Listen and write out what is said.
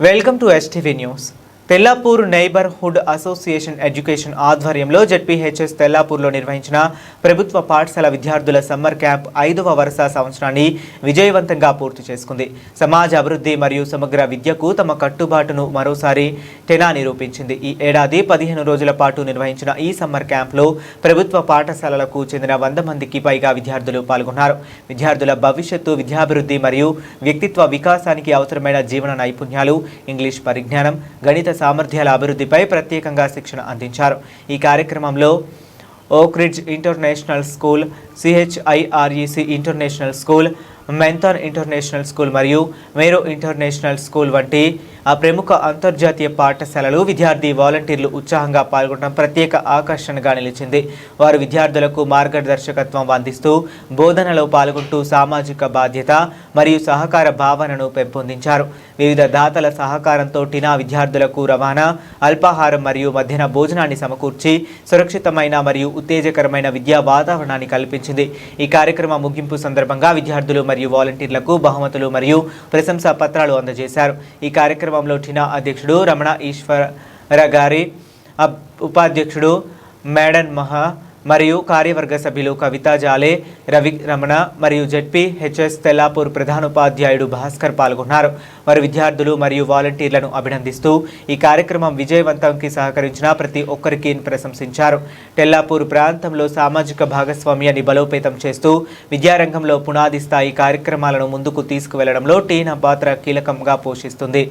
Welcome to STV news. Tellapur neighbourhood association education ఆధ్వర్యంలో ZPHS తెల్లాపూర్లో నిర్వహించిన ప్రభుత్వ పాఠశాల విద్యార్థుల సమ్మర్ క్యాంప్ 5వ వరుస సంవత్సరాన్ని విజయవంతంగా పూర్తి చేసుకుంది. సమాజ అభివృద్ధి మరియు సమగ్ర విద్యకు తమ కట్టుబాటును మరోసారి టెనా నిరూపించింది. ఈ ఏడాది 15 రోజుల పాటు నిర్వహించిన ఈ సమ్మర్ క్యాంప్లో ప్రభుత్వ పాఠశాలలకు చెందిన 100 మందికి పైగా విద్యార్థులు పాల్గొన్నారు. విద్యార్థుల భవిష్యత్తు, విద్యాభివృద్ధి మరియు వ్యక్తిత్వ వికాసానికి అవసరమైన జీవన నైపుణ్యాలు, ఇంగ్లీష్ పరిజ్ఞానం, గణిత సామర్థ్యాల అభివృద్ధిపై ప్రత్యేకంగా శిక్షణ అందించారు. ఈ కార్యక్రమంలో Oak Ridge international school, CHIREC international school, Manthan international school మరియు మేరో ఇంటర్నేషనల్ స్కూల్ వంటి ప్రముఖ అంతర్జాతీయ పాఠశాలలు విద్యార్థి వాలంటీర్లు ఉత్సాహంగా పాల్గొనడం ప్రత్యేక ఆకర్షణగా నిలిచింది. వారు విద్యార్థులకు మార్గదర్శకత్వం అందిస్తూ బోధనలో పాల్గొంటూ సామాజిక బాధ్యత మరియు సహకార భావనను పెంపొందించారు. వివిధ దాతల సహకారంతో టినా విద్యార్థులకు రవాణా, అల్పాహారం మరియు మధ్యాహ్న భోజనాన్ని సమకూర్చి సురక్షితమైన మరియు ఉత్తేజకరమైన విద్యా వాతావరణాన్ని కల్పించింది. ఈ కార్యక్రమం ముగింపు సందర్భంగా విద్యార్థులు మరియు వాలంటీర్లకు బహుమతులు మరియు ప్రశంసా పత్రాలు అందజేశారు. ఈ కార్యక్రమంలో టినా అధ్యక్షుడు రమణ ఈశ్వర గారి, ఉపాధ్యక్షుడు మేడన్ మహా మరియు కార్యవర్గ సభ్యులు కవితా జాలే, రవి రమణ మరియు జెడ్పీహెచ్ఎస్ తెల్లాపూర్ ప్రధానోపాధ్యాయుడు భాస్కర్ పాల్గొన్నారు. వారు విద్యార్థులు మరియు వాలంటీర్లను అభినందిస్తూ ఈ కార్యక్రమం విజయవంతంకి సహకరించిన ప్రతి ఒక్కరికి ప్రశంసించారు. తెల్లాపూర్ ప్రాంతంలో సామాజిక భాగస్వామ్యాన్ని బలోపేతం చేస్తూ విద్యారంగంలో పునాది స్థాయి కార్యక్రమాలను ముందుకు తీసుకువెళ్లడంలో టీనా పాత్ర కీలకంగా పోషిస్తుంది.